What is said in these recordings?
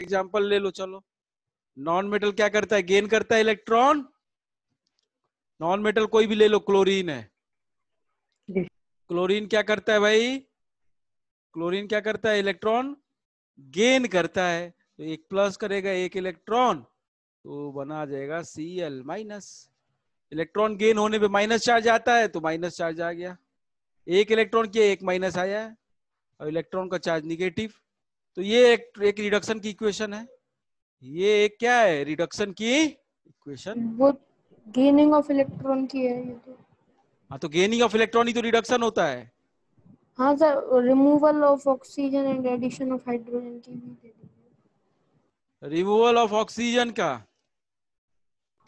Example ले लो चलो। Non metal क्या करता है? गेन करता है इलेक्ट्रॉन। नॉन मेटल कोई भी ले लो, क्लोरीन है। क्लोरीन क्या करता है भाई? क्लोरीन क्या करता है? इलेक्ट्रॉन गेन करता है। तो एक प्लस करेगा एक इलेक्ट्रॉन, तो बना जाएगा Cl-। इलेक्ट्रॉन गेन होने पे माइनस चार्ज आता है, तो माइनस चार्ज आ गया। एक इलेक्ट्रॉन किया, एक माइनस आया है, और इलेक्ट्रॉन का चार्ज निगेटिव। तो ये एक रिडक्शन की इक्वेशन है। ये एक क्या है? रिडक्शन की इक्वेशन। वो गेनिंग ऑफ इलेक्ट्रॉन की है ये तो। हाँ, तो गेनिंग ऑफ इलेक्ट्रॉन ही तो रिडक्शन होता है। हाँ sir, removal of oxygen and addition of hydrogen की भी दे दीजिए। रिमूवल ऑफ ऑक्सीजन का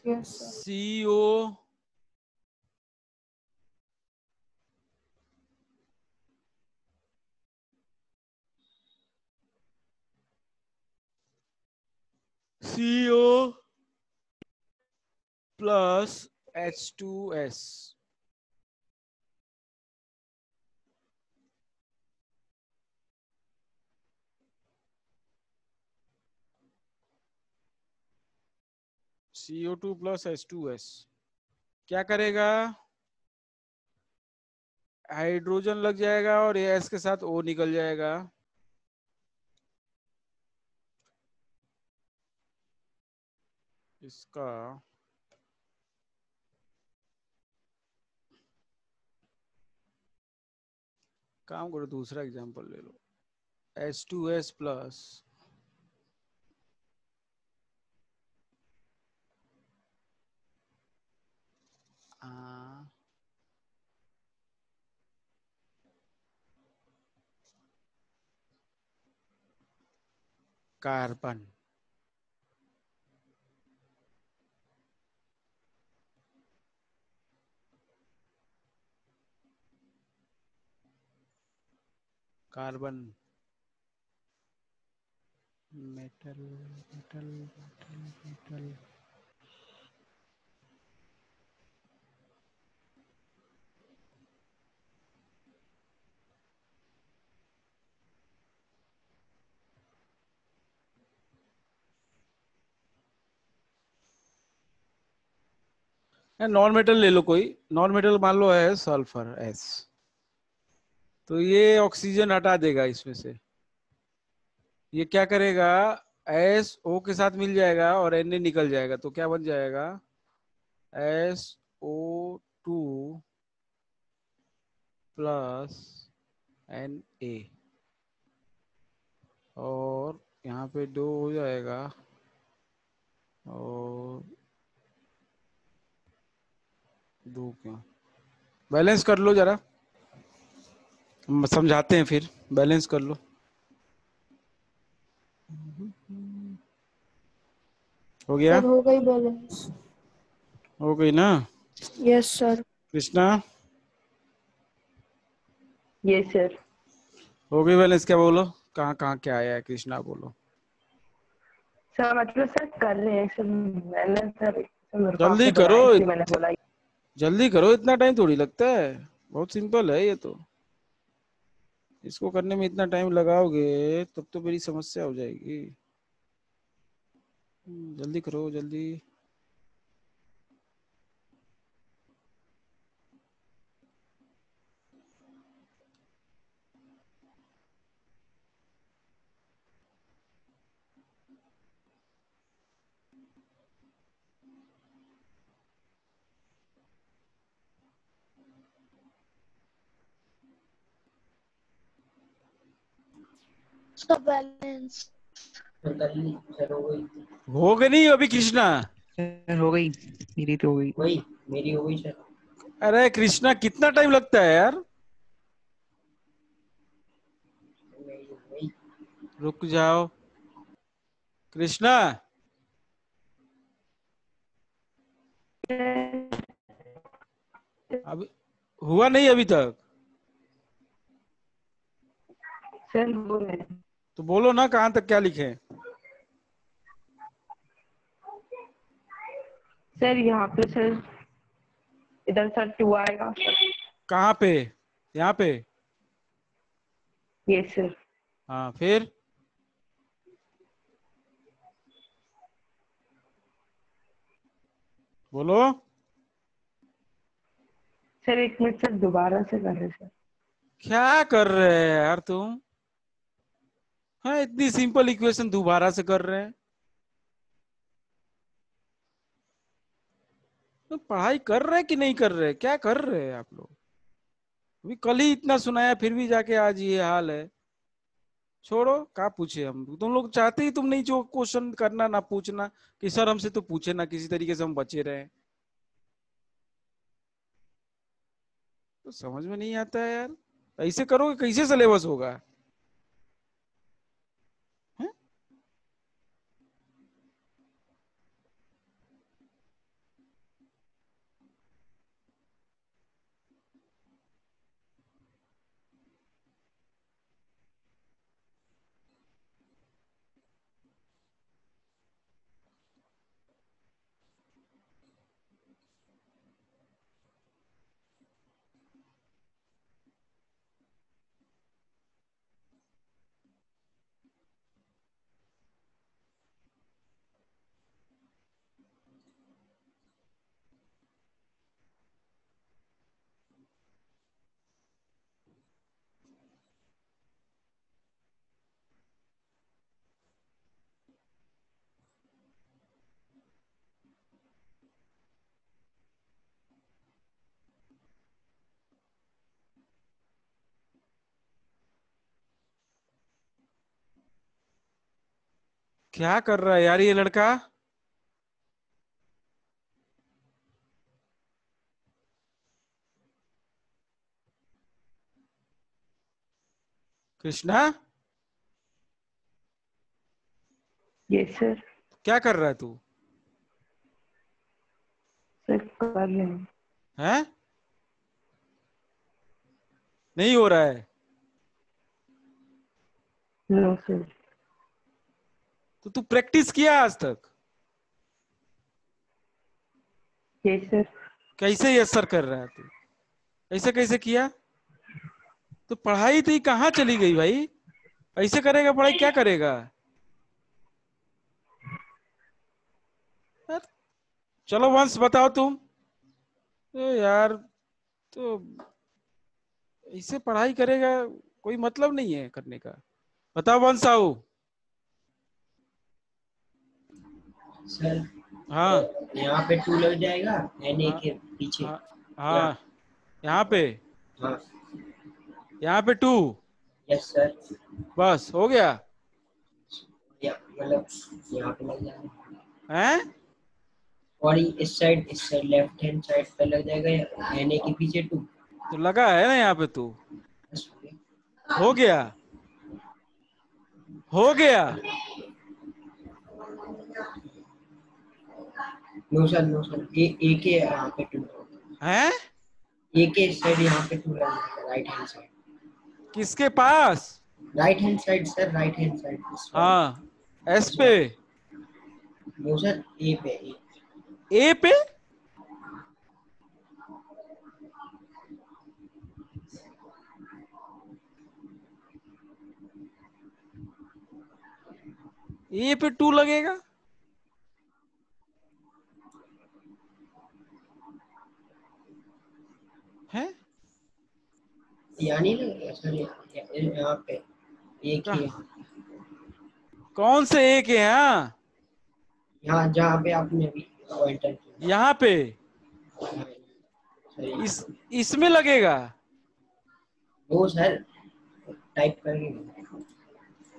yes sir. CO CO plus H2S। CO2 plus H2S क्या करेगा? हाइड्रोजन लग जाएगा और एस के साथ O निकल जाएगा। इसका काम करो, दूसरा एग्जांपल ले लो। H2S plus carbon. Carbon metal metal metal metal. Non metal ले लो कोई। नॉन मेटल मान लो है सल्फर S। तो ये ऑक्सीजन हटा देगा इसमें से। ये क्या करेगा? SO के साथ मिल जाएगा और Na निकल जाएगा, तो क्या बन जाएगा? SO2 plus Na। और यहाँ पे 2 हो जाएगा, और 2 क्यों? बैलेंस कर लो जरा, हम समझाते हैं फिर। बैलेंस कर लो। हो गया? सर हो गई बैलेंस। हो गई ना? Yes sir. Krishna yes sir. हो गई बैलेंस? क्या बोलो, कहाँ कहाँ क्या आया है? कृष्णा बोलो। सर मतलब सर कर रहे हैं सर, मैंने सर मेरे को जल्दी आपने करो, बुलाया इसलिए मैंने बोला। जल्दी करो, इतना टाइम थोड़ी लगता है, बहुत सिंपल है ये तो। इसको करने में इतना टाइम लगाओगे तब तो मेरी समस्या हो जाएगी। जल्दी करो जल्दी। उसका बैलेंस हो गई नहीं अभी कृष्णा? सर हो गई, मेरी तो हो गई। वही मेरी हो गई सर। अरे कृष्णा कितना टाइम लगता है यार? मेरी हो गई। रुक जाओ कृष्णा। अभी हुआ नहीं अभी तक? सर वो है तो बोलो ना, कहाँ तक क्या लिखे? सर यहाँ पे सर, इधर सर 2 आएगा सर। कहाँ पे? यहाँ पे? Yes sir. हाँ फिर? बोलो। सर 1 मिनट सर, दोबारा से कर रहे सर। क्या कर रहे हैं यार तुम? हाँ, इतनी सिंपल इक्वेशन दोबारा से कर रहे हैं। तो पढ़ाई कर रहे हैं कि नहीं कर रहे हैं? क्या कर रहे हैं आप लोग? अभी कल ही इतना सुनाया फिर भी जाके आज ये हाल है। छोड़ो, क्या पूछे हम? तुम लोग चाहते ही तुम नहीं जो क्वेश्चन करना ना पूछना कि सर हमसे तो पूछे ना, किसी तरीके से हम बचे रहे। तो समझ में नहीं आता है यार। ऐसे करोगे कैसे सिलेबस होगा? हैं? क्या कर रहा है यार ये लड़का? Krishna, yes sir. क्या कर रहा है तू? सर कर रहे हैं। हैं? नहीं हो रहा है? No sir. तो तू प्रैक्टिस किया आज तक? Yes sir. कैसे ये असर कर रहा है तू? ऐसे कैसे किया? तो पढ़ाई तेरी कहाँ चली गई भाई? ऐसे करेगा पढ़ाई, क्या करेगा यार? चलो वंश बताओ तुम। तो यार, तो ऐसे पढ़ाई करेगा? कोई मतलब नहीं है करने का। बताओ वंश, आओ। सर हाँ यहाँ पे 2 लग जाएगा एन ए हाँ के पीछे। हाँ या हाँ। यहाँ पे, हाँ। यहाँ पे 2। Yes sir. बस हो गया? या मतलब यहाँ पे लग जाएगा, हैं? और इस साइड लेफ्ट हैंड साइड पे लग जाएगा एन ए के पीछे 2। तो लगा है ना यहाँ पे 2। हो गया? हो गया? नो सर ए के यहाँ पे 2, हैं? ए के साइड यहाँ पे 2 लग जाएगा, राइट हैंड साइड। किसके पास? Right hand side sir, right hand side this one. हाँ, एस पे। नो सर ए पे। ए पे? ए पे 2 लगेगा? है? यानी ना सर यहाँ पे एक ही यहाँ, कौन से एक है? यहाँ? यहाँ जहाँ पे आपने अभी पॉइंटर किया। यहाँ पे? सर इस इसमें लगेगा? वो सर टाइप करके।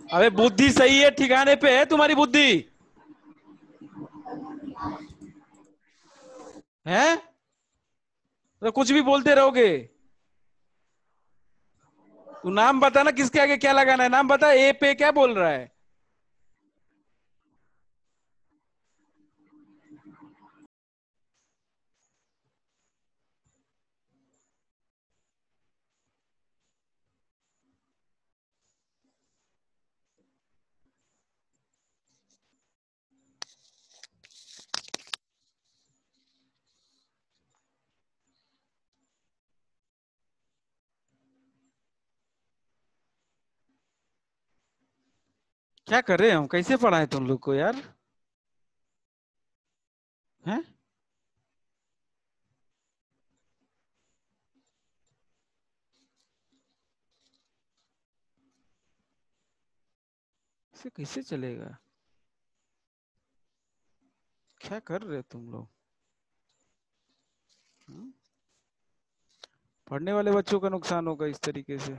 अबे बुद्धि सही है, ठिकाने पे है तुम्हारी बुद्धि? है? तो कुछ भी बोलते रहोगे? तू नाम बता ना, किसके आगे क्या लगाना है? नाम बता, ए पे क्या बोल रहा है? क्या कर रहे हैं हम? कैसे पढ़ाएं तुम लोग को यार? हैं? ऐसे कैसे चलेगा? क्या कर रहे हो तुम लोग? पढ़ने वाले बच्चों का नुकसान होगा इस तरीके से।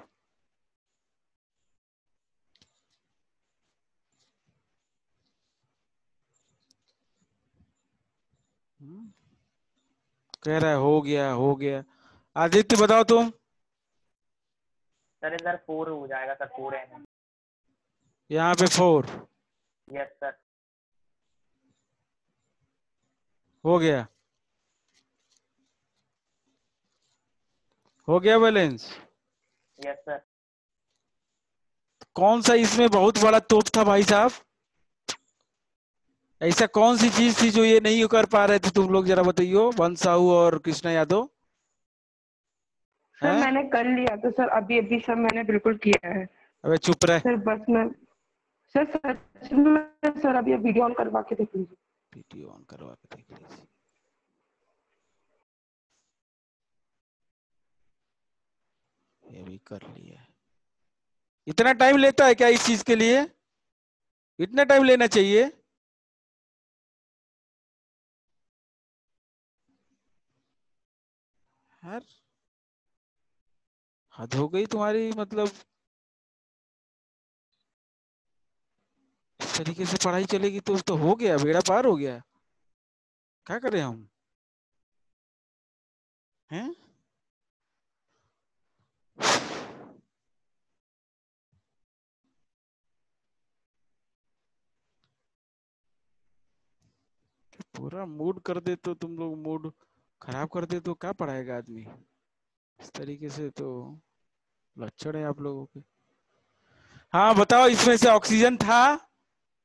कह रहा है हो गया। आदित्य बताओ तुम। सर इधर 4 हो जाएगा सर, 4 है। यहाँ पे 4 यस सर। हो गया बैलेंस। Yes sir. कौन सा इसमें बहुत बड़ा तोप था भाई साहब? ऐसा कौन सी चीज थी जो ये नहीं कर पा रहे थे तुम लोग, जरा बताइयो, वंश साहू और कृष्णा यादव। सर हैं? मैंने कर लिया तो सर, अभी अभी सर मैंने बिल्कुल किया है। अबे चुप रहे। सर बस मैं सर सच में सर अभी वीडियो ऑन करवा के देख लीजिए। वीडियो ऑन करवा के देख लीजिए। ये भी कर लिया। इतना टाइम लेता है क्या इस चीज के लिए? इतना टाइम लेना चाहिए? यार हद हो गई तुम्हारी, मतलब इस तरीके से पढ़ाई चलेगी तो हो गया, बेड़ा पार हो गया। क्या करें हम? हैं? पूरा मूड कर दे तो तुम लोग, मूड खराब कर दे तो क्या पढ़ाएगा आदमी? इस तरीके से तो लक्षण है आप लोगों के। हाँ बताओ, इसमें से ऑक्सीजन था,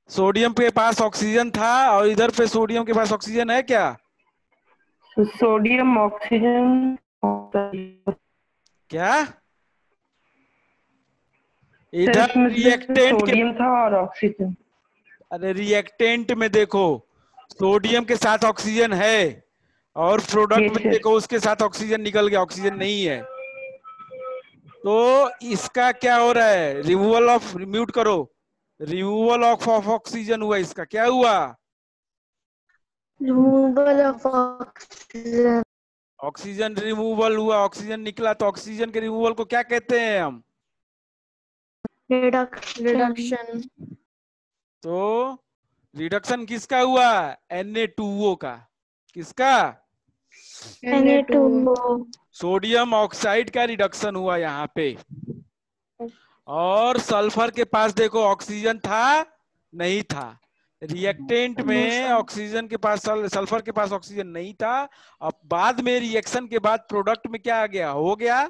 सोडियम के पास ऑक्सीजन था, और इधर पे सोडियम के पास ऑक्सीजन है क्या? सोडियम ऑक्सीजन क्या? सर इधर इसमें सिर्फ रिएक्टेंट के, सोडियम था और ऑक्सीजन। अरे रिएक्टेंट में देखो सोडियम के साथ ऑक्सीजन है, और प्रोडक्ट में सर देखो उसके साथ ऑक्सीजन निकल गया, ऑक्सीजन नहीं है। तो इसका क्या हो रहा है? रिमूवल ऑफ, म्यूट करो, रिमूवल ऑफ ऑक्सीजन हुआ। इसका क्या हुआ? Removal of oxygen. Oxygen removal हुआ, ऑक्सीजन निकला। तो ऑक्सीजन के रिमूवल को क्या कहते हैं हम? रिडक्शन। तो रिडक्शन किसका हुआ? Na2O का। किसका? Na2O। सोडियम ऑक्साइड का रिडक्शन हुआ यहाँ पे। और सल्फर के पास देखो ऑक्सीजन था, नहीं था। रिएक्टेंट में ऑक्सीजन के पास, सल्फर के पास ऑक्सीजन नहीं था। अब बाद में रिएक्शन के बाद प्रोडक्ट में क्या आ गया, हो गया,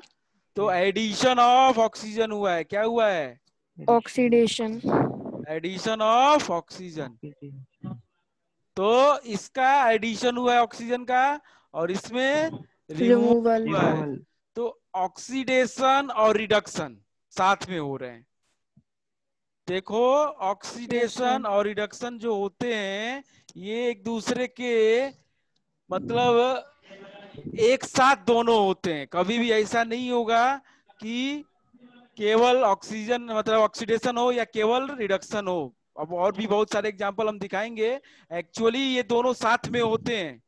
तो एडिशन ऑफ ऑक्सीजन हुआ है। क्या हुआ है? ऑक्सीडेशन। Addition of oxygen. तो इसका एडिशन हुआ है ऑक्सीजन का, और इसमें रिमूवल हुआ है। तो ऑक्सीडेशन और रिडक्शन साथ में हो रहे हैं। देखो ऑक्सीडेशन और रिडक्शन जो होते हैं, ये एक दूसरे के मतलब एक साथ दोनों होते हैं। कभी भी ऐसा नहीं होगा कि केवल ऑक्सीजन मतलब ऑक्सीडेशन हो या केवल रिडक्शन हो। अब और भी बहुत सारे एग्जांपल हम दिखाएंगे। एक्चुअली ये दोनों साथ में होते हैं।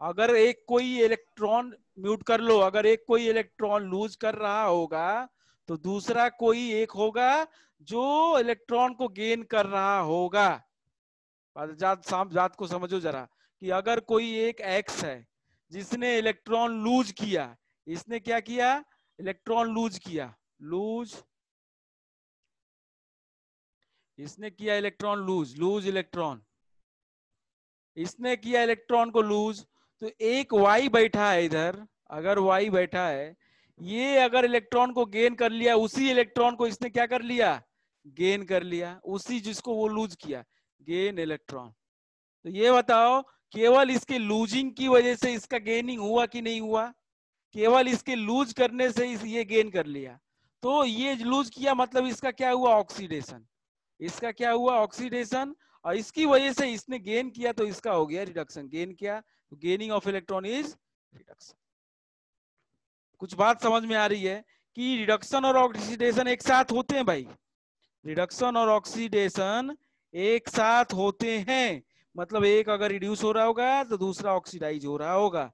अगर एक कोई इलेक्ट्रॉन, म्यूट कर लो, अगर एक कोई इलेक्ट्रॉन लूज कर रहा होगा तो दूसरा कोई एक होगा जो इलेक्ट्रॉन को गेन कर रहा होगा। जात को समझो जरा, कि अगर कोई एक एक्स है जिसने इलेक्ट्रॉन लूज किया, इसने क्या किया? इलेक्ट्रॉन लूज किया, लूज, इसने किया इलेक्ट्रॉन लूज इलेक्ट्रॉन, इसने किया इलेक्ट्रॉन को लूज। तो एक वाई बैठा है इधर, अगर वाई बैठा है, ये अगर इलेक्ट्रॉन को गेन कर लिया, उसी इलेक्ट्रॉन को इसने क्या कर लिया? गेन कर लिया, उसी जिसको वो लूज किया, गेन इलेक्ट्रॉन। तो ये बताओ, केवल इसके लूजिंग की वजह से इसका गेनिंग हुआ कि नहीं हुआ? केवल इसके लूज करने से ये गेन कर लिया। तो ये लूज किया मतलब इसका क्या हुआ? ऑक्सीडेशन। इसका क्या हुआ? ऑक्सीडेशन। और इसकी वजह से इसने गेन किया तो इसका हो गया रिडक्शन। गेन किया तो gaining of electron is reduction. कुछ बात समझ में आ रही है कि रिडक्शन और ऑक्सीडेशन एक साथ होते हैं भाई? रिडक्शन और ऑक्सीडेशन एक साथ होते हैं, मतलब एक अगर रिड्यूस हो रहा होगा तो दूसरा ऑक्सीडाइज हो रहा होगा,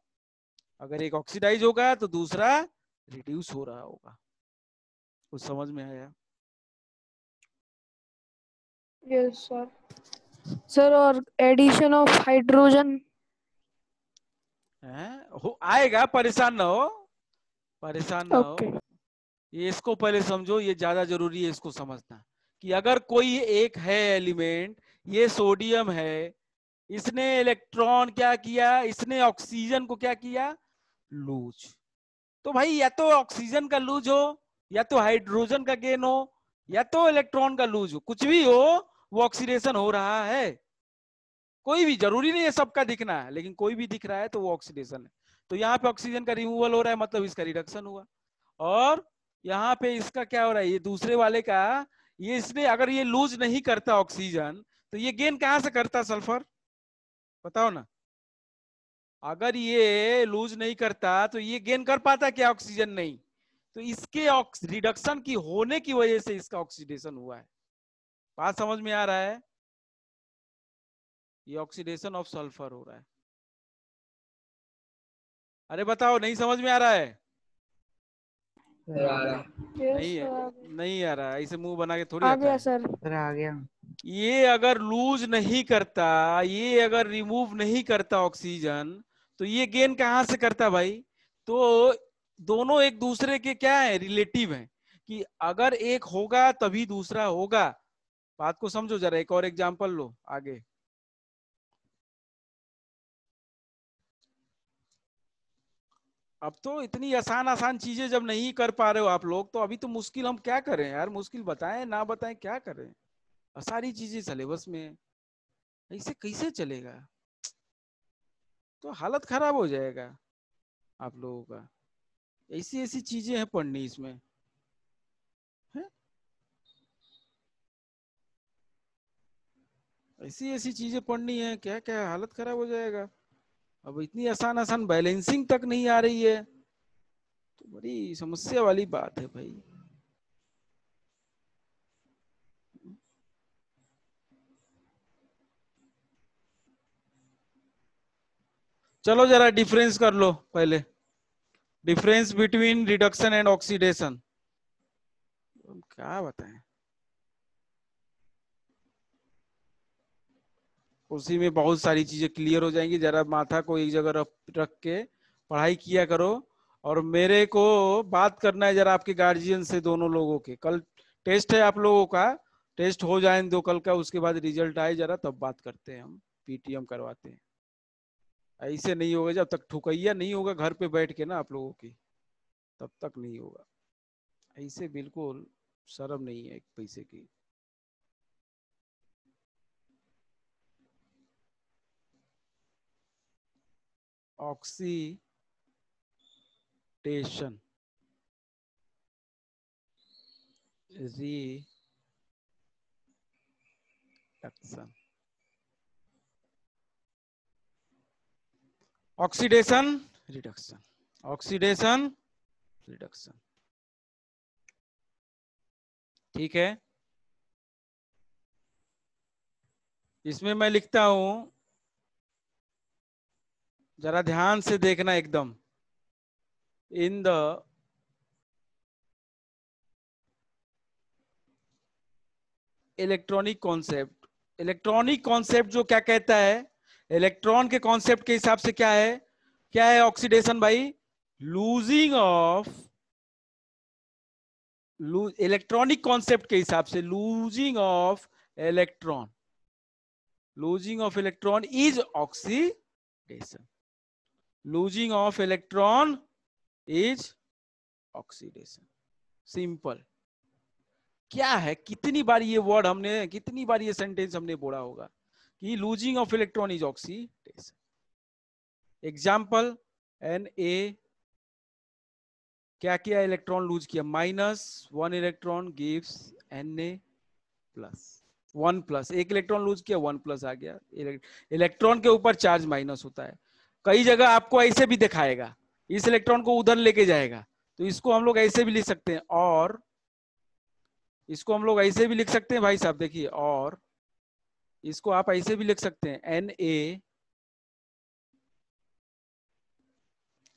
अगर एक ऑक्सीडाइज होगा तो दूसरा रिड्यूस हो रहा होगा। कुछ समझ में आया? Yes sir. सर और एडिशन ऑफ हाइड्रोजन आएगा, परेशान ना हो, परेशान ना ओके। हो। ये इसको पहले समझो, ये ज्यादा जरूरी है इसको समझना कि अगर कोई एक है एलिमेंट, ये सोडियम है, इसने इलेक्ट्रॉन क्या किया, इसने ऑक्सीजन को क्या किया, लूज। तो भाई या तो ऑक्सीजन का लूज हो, या तो हाइड्रोजन का गेन हो, या तो इलेक्ट्रॉन का लूज हो, कुछ भी हो वो ऑक्सीडेशन हो रहा है। कोई भी जरूरी नहीं है सबका दिखना है, लेकिन कोई भी दिख रहा है तो वो ऑक्सीडेशन है। तो यहाँ पे ऑक्सीजन का रिमूवल हो रहा है, मतलब इसका रिडक्शन हुआ। और यहाँ पे इसका क्या हो रहा है, ये दूसरे वाले का, ये इसने अगर ये लूज नहीं करता ऑक्सीजन तो ये गेन कहाँ से करता सल्फर, बताओ ना। अगर ये लूज नहीं करता तो ये गेन कर पाता क्या, ऑक्सीजन नहीं। तो इसके रिडक्शन की होने की वजह से इसका ऑक्सीडेशन हुआ है। बात समझ में आ रहा है? ये ऑक्सीडेशन ऑफ सल्फर हो रहा है। अरे बताओ, नहीं समझ में आ रहा है? नहीं है, नहीं आ रहा है, ऐसे मुंह बना के थोड़ी आ आता गया है। सर। आ गया। ये अगर लूज नहीं करता, ये अगर रिमूव नहीं करता ऑक्सीजन, तो ये गेन कहां से करता भाई। तो दोनों एक दूसरे के क्या है, रिलेटिव हैं, कि अगर एक होगा तभी दूसरा होगा। बात को समझो जरा, एक और एग्जांपल लो आगे। अब तो इतनी आसान आसान चीजें जब नहीं कर पा रहे हो आप लोग, तो अभी तो मुश्किल हम क्या करें यार, मुश्किल बताएं ना बताएं क्या करें, सारी चीजें सिलेबस में है, ऐसे कैसे चलेगा, तो हालत खराब हो जाएगा आप लोगों का। ऐसी ऐसी चीजें हैं पढ़नी इसमें है? ऐसी ऐसी चीजें पढ़नी है, क्या क्या हालत खराब हो जाएगा। अब इतनी आसान आसान बैलेंसिंग तक नहीं आ रही है, तो बड़ी समस्या वाली बात है भाई। चलो जरा डिफरेंस कर लो पहले, difference between reduction and oxidation. क्या बताएं, उसी में बहुत सारी चीजें क्लियर हो जाएंगी। जरा माथा को एक जगह रख के पढ़ाई किया करो, और मेरे को बात करना है जरा आपके गार्जियन से, दोनों लोगों के। कल टेस्ट है आप लोगों का, टेस्ट हो जाए दो कल का, उसके बाद रिजल्ट आए जरा तब बात करते हैं, हम पीटीएम करवाते हैं। ऐसे नहीं होगा, जब तक ठुकैया नहीं होगा घर पे बैठ के ना आप लोगों की, तब तक नहीं होगा। ऐसे बिल्कुल शर्म नहीं है एक पैसे की। Oxidation, reduction, oxidation reduction, oxidation reduction, ठीक है। इसमें मैं लिखता हूं, जरा ध्यान से देखना एकदम। In the electronic concept, electronic concept जो क्या कहता है, इलेक्ट्रॉन के कॉन्सेप्ट के हिसाब से क्या है ऑक्सीडेशन भाई, लूजिंग ऑफ, इलेक्ट्रॉनिक कॉन्सेप्ट के हिसाब से losing of electron, losing of electron is oxidation, losing of electron is oxidation. Simple. क्या है, कितनी बार ये वर्ड हमने, कितनी बार ये सेंटेंस हमने बोला होगा कि losing of electron is oxidation. Example, Na क्या किया, इलेक्ट्रॉन लूज किया, -1 इलेक्ट्रॉन गिव्स Na+, 1+, एक इलेक्ट्रॉन लूज किया 1+ आ गया। इलेक्ट्रॉन के ऊपर चार्ज माइनस होता है, कई जगह आपको ऐसे भी दिखाएगा, इस इलेक्ट्रॉन को उधर लेके जाएगा, तो इसको हम लोग ऐसे भी लिख सकते हैं, और इसको हम लोग ऐसे भी लिख सकते हैं भाई साहब, देखिए, और इसको आप ऐसे भी लिख सकते हैं,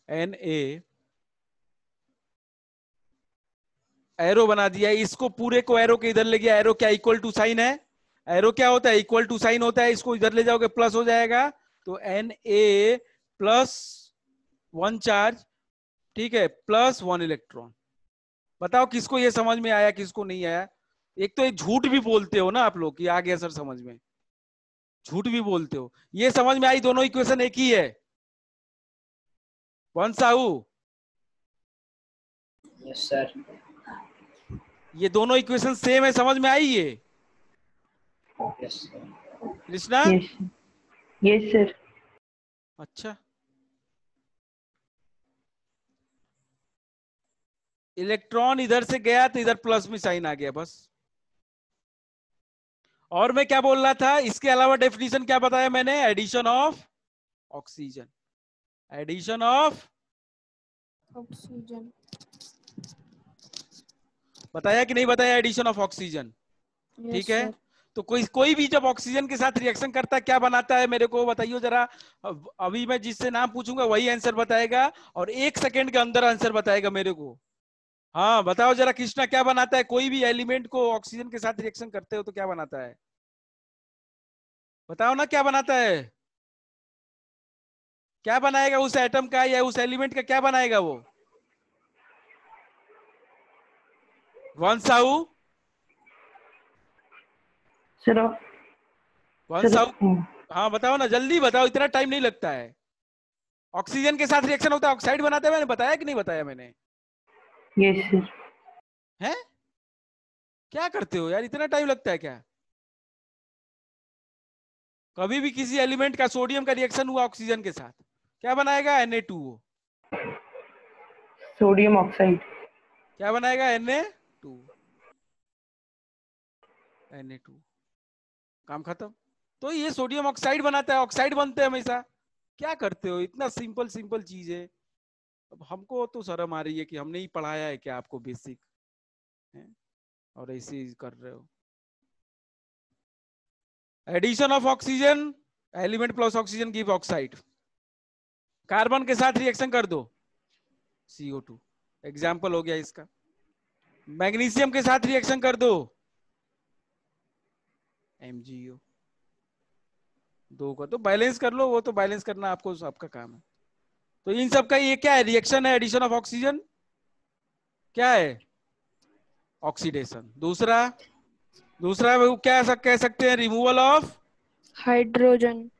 Na एरो बना दिया, इसको पूरे को एरो के इधर ले गया। एरो क्या इक्वल टू साइन है, एरो क्या होता है, इक्वल टू साइन होता है। इसको इधर ले जाओगे प्लस हो जाएगा, तो Na प्लस 1 चार्ज, ठीक है, प्लस 1 इलेक्ट्रॉन। बताओ किसको ये समझ में आया, किसको नहीं आया? एक तो ये झूठ भी बोलते हो ना आप लोग कि आ गया सर समझ में, झूठ भी बोलते हो। ये समझ में आई, दोनों इक्वेशन एक ही है। कौन सा हूं? Yes sir. ये दोनों इक्वेशन सेम है, समझ में आई ये? Yes sir. Krishna? Yes yes sir. अच्छा, इलेक्ट्रॉन इधर से गया तो इधर प्लस में साइन आ गया बस। और मैं क्या बोल रहा था, इसके अलावा डेफिनेशन क्या बताया मैंने? Addition of oxygen, addition of oxygen. बताया कि नहीं बताया? एडिशन ऑफ ऑक्सीजन, ठीक है। तो कोई भी जब ऑक्सीजन के साथ रिएक्शन करता है क्या बनाता है, मेरे को बताइए जरा। अभी मैं जिससे नाम पूछूंगा वही आंसर बताएगा, और 1 सेकेंड के अंदर आंसर बताएगा मेरे को। हाँ बताओ जरा कृष्णा, क्या बनाता है? कोई भी एलिमेंट को ऑक्सीजन के साथ रिएक्शन करते हो तो क्या बनाता है? बताओ ना क्या बनाता है? क्या बनाएगा उस एटम का या उस एलिमेंट का, क्या बनाएगा वो? वन साहू, चलो वन साहू, हाँ बताओ ना, जल्दी बताओ, इतना टाइम नहीं लगता है। ऑक्सीजन के साथ रिएक्शन होता है, ऑक्साइड बनाते हैं, मैंने बताया कि नहीं बताया मैंने? Yes sir. हैं? क्या करते हो यार, इतना टाइम लगता है क्या? कभी भी किसी एलिमेंट का, सोडियम का रिएक्शन हुआ ऑक्सीजन के साथ, क्या बनाएगा? Na2O। Sodium oxide. क्या बनाएगा? Na2, Na2, काम खत्म। तो ये सोडियम ऑक्साइड बनाता है, ऑक्साइड बनते हैं हमेशा। क्या करते हो, इतना सिंपल सिंपल चीज है। अब हमको तो शर्म आ रही है कि हमने ही पढ़ाया है क्या आपको बेसिक है, और ऐसे ही कर रहे हो। Addition of oxygen, element plus oxygen give oxide. Carbon के साथ रिएक्शन कर दो, CO2, एग्जाम्पल हो गया इसका। मैग्नीशियम के साथ रिएक्शन कर दो, MgO। दो का तो बैलेंस कर लो, वो तो बैलेंस करना आपको आपका काम है। तो इन सब का ये क्या है? रिएक्शन है, एडिशन ऑफ ऑक्सीजन। क्या है? ऑक्सीडेशन। दूसरा वो क्या कह सकते हैं? Removal of hydrogen.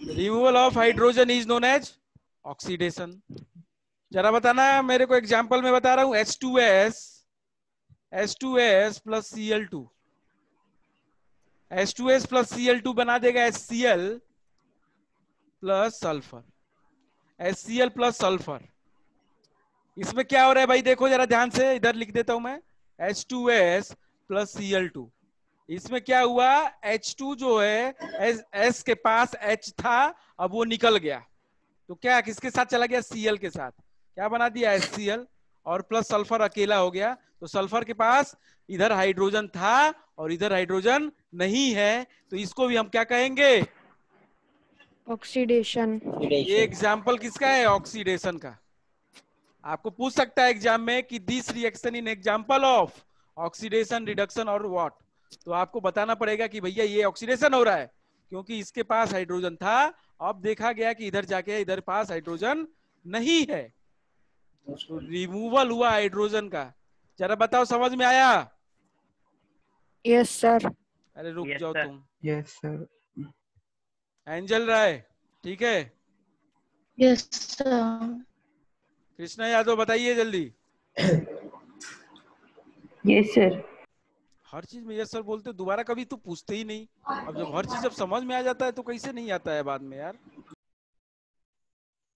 Removal of hydrogen is known as oxidation. जरा बताना मेरे को, एग्जांपल में बता रहा हूं, H2S plus Cl2, H2S plus Cl2 बना देगा HCl plus sulphur, HCl plus sulphur. इसमें क्या हो रहा है भाई, देखो जरा ध्यान से, इधर लिख देता हूं मैं, H2S प्लस Cl2। इसमें क्या हुआ, H2 जो है, S के पास H था, अब वो निकल गया, तो क्या किसके साथ चला गया? Cl के साथ। क्या बना दिया? HCl, और प्लस सल्फर अकेला हो गया। तो सल्फर के पास इधर हाइड्रोजन था और इधर हाइड्रोजन नहीं है, तो इसको भी हम क्या कहेंगे? ऑक्सीडेशन। ये एग्जाम्पल किसका है? ऑक्सीडेशन का। आपको पूछ सकता है एग्जाम में कि this reaction in example of oxidation, reduction और व्हाट, तो आपको बताना पड़ेगा कि भैया ये ऑक्सीडेशन हो रहा है क्योंकि इसके पास हाइड्रोजन था, अब देखा गया कि इधर जाके इधर पास हाइड्रोजन नहीं है, तो रिमूवल हुआ हाइड्रोजन का। जरा बताओ, समझ में आया? Yes sir. अरे रुक Yes, जाओ sir. तुम। Yes sir. एंजल राय, ठीक है। Yes sir. कृष्णा यादव, बताइए जल्दी। Yes sir. हर चीज में यस सर बोलते हो, दोबारा कभी तो पूछते ही नहीं। अब जब हर चीज जब समझ में आ जाता है तो कैसे नहीं आता है बाद में यार?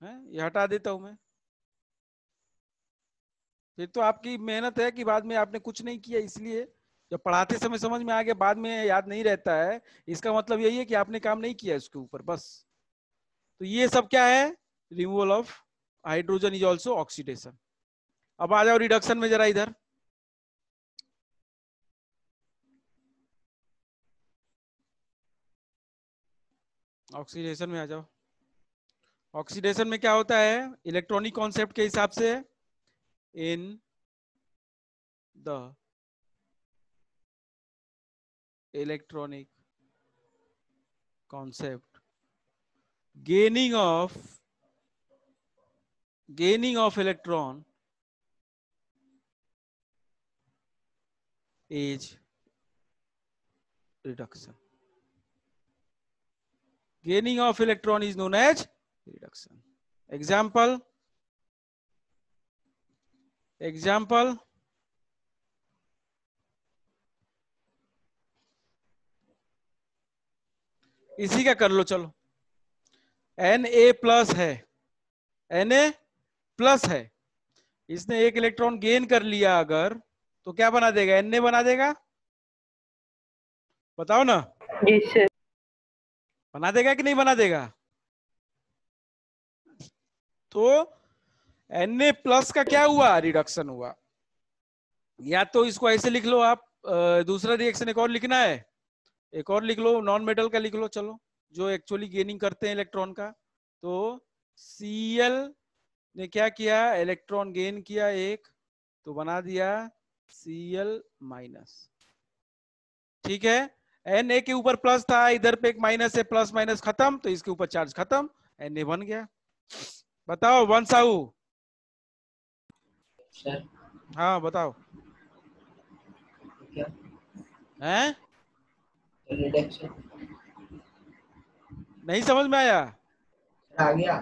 ये हटा देता हूं मैं। फिर तो आपकी मेहनत है कि बाद में आपने कुछ नहीं किया, इसलिए जब पढ़ाते समय समझ में आ गया, बाद में याद नहीं रहता है, इसका मतलब यही है कि आपने काम नहीं किया इसके ऊपर बस। तो ये सब क्या है? Removal of hydrogen is also oxidation. अब आ जाओ रिडक्शन में जरा इधर। ऑक्सीडेशन में आ जाओ। ऑक्सीडेशन में क्या होता है इलेक्ट्रॉनिक कॉन्सेप्ट के हिसाब से, in the electronic concept gaining of electron is reduction. Gaining of electron is known as reduction. Example इसी का कर लो चलो। Na प्लस है, Na प्लस है, इसने एक इलेक्ट्रॉन गेन कर लिया अगर, तो क्या बना देगा, Na बना देगा, बताओ ना। Yes sir. बना देगा कि नहीं बना देगा? तो Na प्लस का क्या हुआ, रिडक्शन हुआ। या तो इसको ऐसे लिख लो आप, दूसरा रिएक्शन एक और लिखना है, एक और लिख लो, नॉन मेटल का लिख लो चलो, जो एक्चुअली गेनिंग करते हैं इलेक्ट्रॉन का। तो Cl ने क्या किया, इलेक्ट्रॉन गेन किया एक, तो बना दिया Cl माइनस। ठीक है, Na के ऊपर प्लस था, इधर पे एक माइनस है, प्लस माइनस खत्म, तो इसके ऊपर चार्ज खत्म, Na बन गया। बताओ वंशाऊ। सर हाँ बताओ। क्या हैं, रिडक्शन नहीं समझ में आया? आ गया।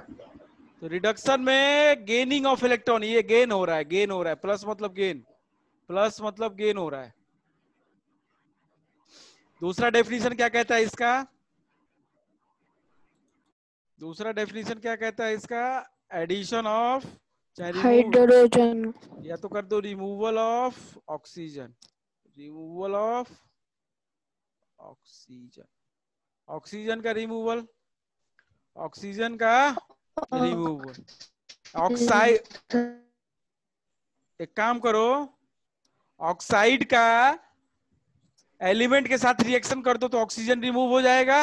तो रिडक्शन में गेनिंग ऑफ इलेक्ट्रॉन, ये गेन हो रहा है, गेन हो रहा है, प्लस मतलब गेन, प्लस मतलब गेन हो रहा है। दूसरा डेफिनेशन क्या कहता है इसका, दूसरा डेफिनेशन क्या कहता है इसका, एडिशन ऑफ, चाहे रिमूव, हाइड्रोजन। या तो कर दो removal of oxygen, removal of oxygen, oxygen का रिमूवल, ऑक्सीजन का रिमूवल। ऑक्साइड, एक काम करो, ऑक्साइड का एलिमेंट के साथ रिएक्शन कर दो तो ऑक्सीजन रिमूव हो जाएगा।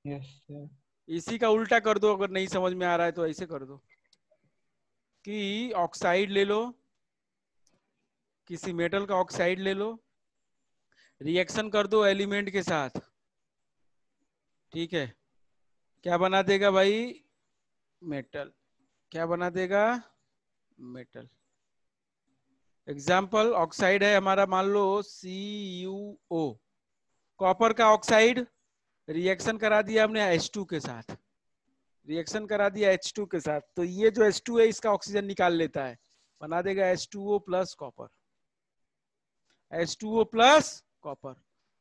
Yes sir. इसी का उल्टा कर दो, अगर नहीं समझ में आ रहा है तो ऐसे कर दो कि ऑक्साइड ले लो, किसी मेटल का ऑक्साइड ले लो, रिएक्शन कर दो एलिमेंट के साथ, ठीक है, क्या बना देगा भाई, मेटल, क्या बना देगा, मेटल। एग्जाम्पल, ऑक्साइड है हमारा, मान लो CuO, कॉपर का ऑक्साइड, रिएक्शन करा दिया हमने H2 के साथ, रिएक्शन करा दिया H2 के साथ, तो ये जो H2 है इसका ऑक्सीजन निकाल लेता है, बना देगा H2O plus copper, H2O plus copper.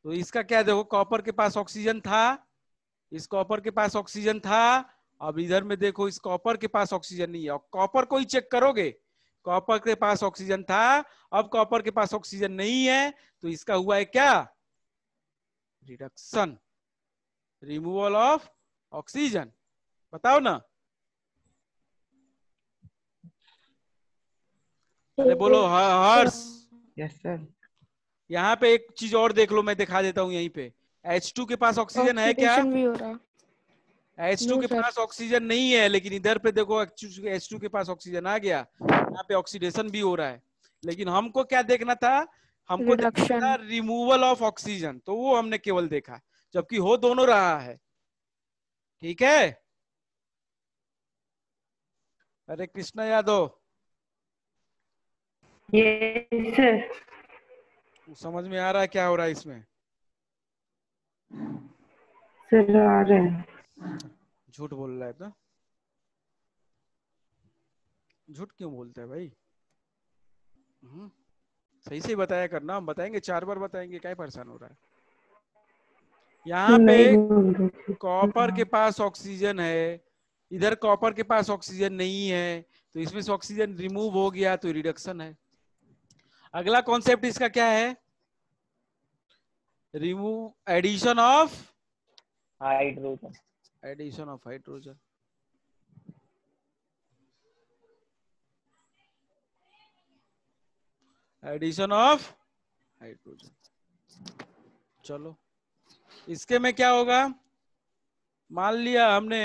तो इसका क्या, देखो कॉपर के पास ऑक्सीजन था, इस कॉपर के पास ऑक्सीजन था, अब इधर में देखो इस कॉपर के पास ऑक्सीजन नहीं है, और कॉपर को ही चेक करोगे, कॉपर के पास ऑक्सीजन था, अब कॉपर के पास ऑक्सीजन नहीं है, तो इसका हुआ है क्या, रिडक्शन, रिमूवल ऑफ ऑक्सीजन। बताओ ना, अरे बोलो हर्ष। Yes sir. यहाँ पे एक चीज और देख लो, मैं दिखा देता हूँ यहीं पे, H2 के पास ऑक्सीजन है क्या, ऑक्सीडेशन भी हो रहा है। H2 No, के sir. पास ऑक्सीजन नहीं है, लेकिन इधर पे देखो H2 के पास ऑक्सीजन आ गया, यहाँ पे ऑक्सीडेशन भी हो रहा है, लेकिन हमको क्या देखना था, हमको देखना Reduction. था रिमूवल ऑफ ऑक्सीजन, तो वो हमने केवल देखा, जबकि हो दोनों रहा है। ठीक है, अरे कृष्णा यादव, यस सर। समझ में आ रहा है क्या हो रहा है इसमें? सर आ रहे हैं। झूठ बोल रहा है तो, झूठ क्यों बोलता है भाई? सही से बताया करना, हम बताएंगे, 4 बार बताएंगे, क्या परेशान हो रहा है? यहाँ नहीं पे बोल रहे थे। कॉपर के पास ऑक्सीजन है, इधर कॉपर के पास ऑक्सीजन नहीं है, तो इसमें से ऑक्सीजन रिमूव हो गया, तो रिडक्शन है। अगला कॉन्सेप्ट इसका क्या है, remove, addition of, hydrogen. Addition of hydrogen. Addition of hydrogen. चलो इसके में क्या होगा, मान लिया हमने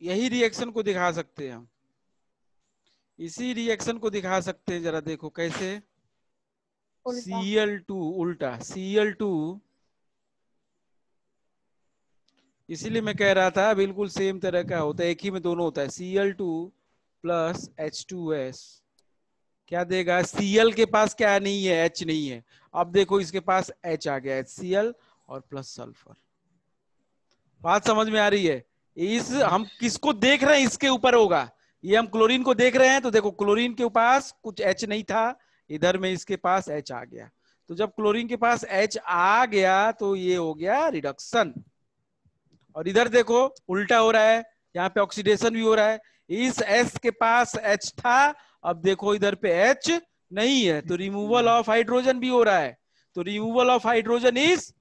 यही रिएक्शन को दिखा सकते हैं हम, इसी रिएक्शन को दिखा सकते हैं, जरा देखो कैसे। उल्टा। Cl2 उल्टा, Cl2, इसीलिए मैं कह रहा था बिल्कुल सेम तरह का होता है, एक ही में दोनों होता है। Cl2 प्लस H2S क्या देगा, Cl के पास क्या नहीं है, H नहीं है। अब देखो इसके पास H आ गया, HCl और प्लस सल्फर। बात समझ में आ रही है? इस हम किसको देख रहे हैं, इसके ऊपर होगा। ये हम क्लोरीन को देख रहे हैं, तो देखो क्लोरीन के पास कुछ H नहीं था, इधर में इसके पास H आ गया। तो जब क्लोरीन के पास H आ गया तो ये हो गया रिडक्शन। और इधर देखो उल्टा हो रहा है, यहाँ पे ऑक्सीडेशन भी हो रहा है। इस S के पास H था, अब देखो इधर पे H नहीं है, तो रिमूवल ऑफ हाइड्रोजन भी हो रहा है। तो removal of hydrogen is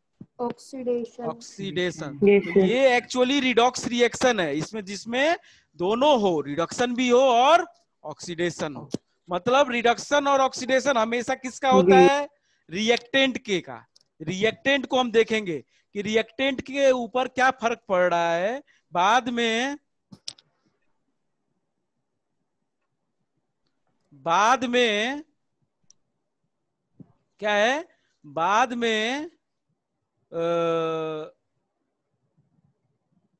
oxidation. Oxidation. Yes, तो sir. ये एक्चुअली रिडॉक्स रिएक्शन है, इसमें जिसमें दोनों हो, रिडक्शन भी हो और ऑक्सीडेशन हो। मतलब रिडक्शन और ऑक्सीडेशन हमेशा किसका होता है, रिएक्टेंट के का। रिएक्टेंट को हम देखेंगे कि रिएक्टेंट के ऊपर क्या फर्क पड़ रहा है। बाद में क्या है, बाद में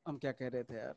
हम क्या कह रहे थे यार,